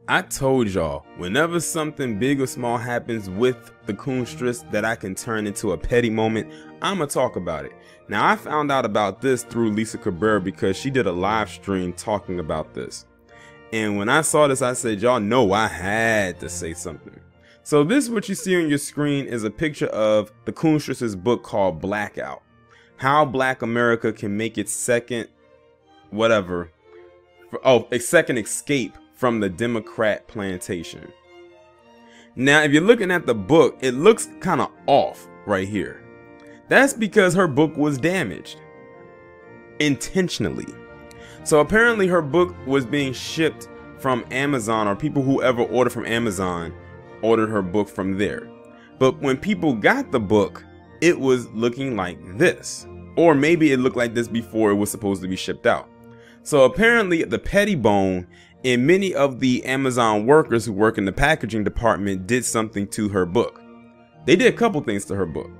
I told y'all, whenever something big or small happens with the coonstress that I can turn into a petty moment, I'ma talk about it. Now, I found out about this through Lisa Cabrera because she did a live stream talking about this. And when I saw this, I said, y'all know I had to say something. So this, what you see on your screen, is a picture of the coonstress's book called Blackout. How Black America can make its second, a second escape from the Democrat plantation. Now, if you're looking at the book, it looks kind of off right here. That's because her book was damaged intentionally. So apparently her book was being shipped from Amazon, or people who ever ordered from Amazon ordered her book from there. But when people got the book, it was looking like this, or maybe it looked like this before it was supposed to be shipped out. So apparently the petty bone and many of the Amazon workers who work in the packaging department did something to her book. They did a couple things to her book.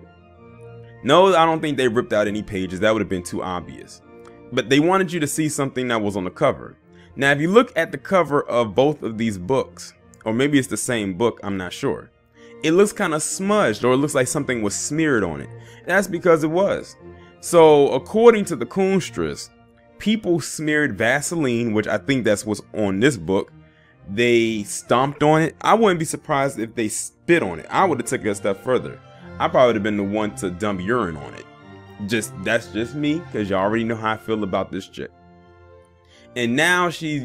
No, I don't think they ripped out any pages. That would have been too obvious. But they wanted you to see something that was on the cover. Now, if you look at the cover of both of these books, or maybe it's the same book, I'm not sure, it looks kind of smudged, or it looks like something was smeared on it. That's because it was. So according to the coonstress, people smeared Vaseline, which I think that's what's on this book. They stomped on it. I wouldn't be surprised if they spit on it. I would have taken it a step further. I probably would have been the one to dump urine on it. That's just me, because you already know how I feel about this chick. And now she's,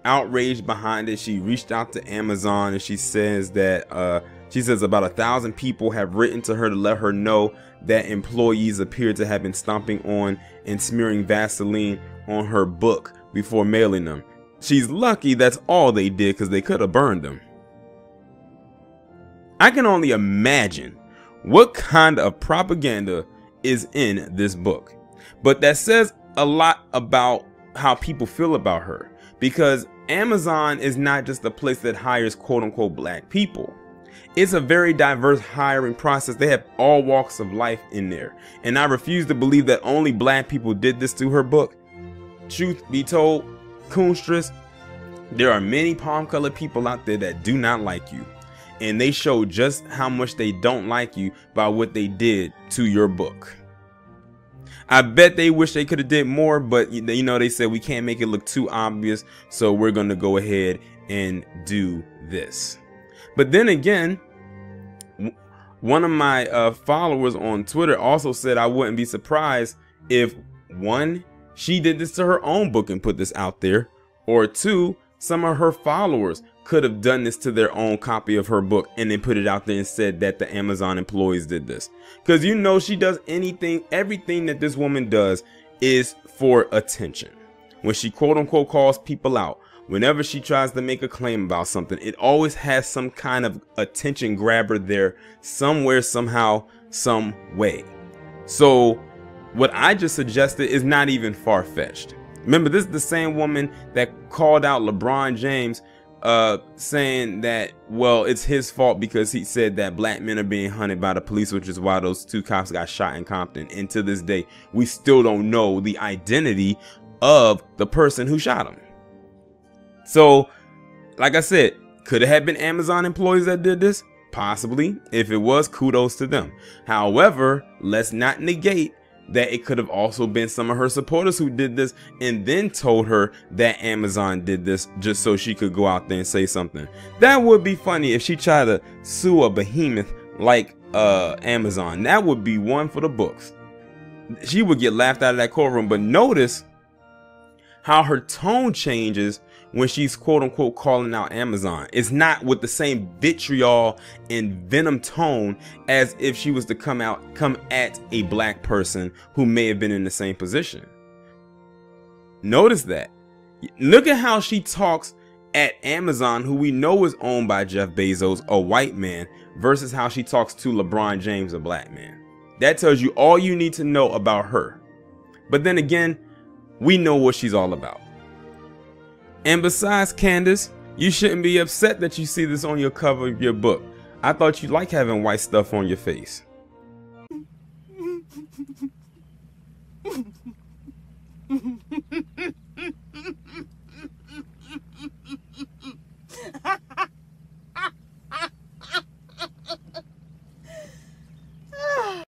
outraged behind it. She reached out to Amazon and she says that about 1,000 people have written to her to let her know that employees appear to have been stomping on and smearing Vaseline on her book before mailing them. She's lucky that's all they did, because they could have burned them. I can only imagine what kind of propaganda is in this book, but that says a lot about how people feel about her, because Amazon is not just a place that hires quote-unquote black people. It's a very diverse hiring process. They have all walks of life in there, and I refuse to believe that only black people did this to her book. Truth be told, coonstress, there are many palm-colored people out there that do not like you, and they show just how much they don't like you by what they did to your book. I bet they wish they could have did more, but they said we can't make it look too obvious, so we're going to go ahead and do this. But then again, one of my followers on Twitter also said I wouldn't be surprised if, one, she did this to her own book and put this out there, or two, some of her followers could have done this to their own copy of her book and then put it out there and said that the Amazon employees did this. Because she does everything that this woman does is for attention. When she quote unquote calls people out, whenever she tries to make a claim about something, it always has some kind of attention grabber there somewhere, somehow, some way. So what I just suggested is not even far-fetched. Remember, this is the same woman that called out LeBron James, saying that, well, it's his fault because he said that black men are being hunted by the police, which is why those 2 cops got shot in Compton. And to this day, we still don't know the identity of the person who shot him. So, like I said, could it have been Amazon employees that did this? Possibly. If it was, kudos to them. However, let's not negate that it could have also been some of her supporters who did this and then told her that Amazon did this just so she could go out there and say something. That would be funny if she tried to sue a behemoth like Amazon. That would be one for the books. She would get laughed out of that courtroom. But notice how her tone changes when she's quote unquote calling out Amazon. It's not with the same vitriol and venom tone as if she was to come at a black person who may have been in the same position. Notice that. Look at how she talks at Amazon, who we know is owned by Jeff Bezos, a white man, versus how she talks to LeBron James, a black man. That tells you all you need to know about her. But then again, we know what she's all about. And besides, Candace, you shouldn't be upset that you see this on your cover of your book. I thought you liked having white stuff on your face.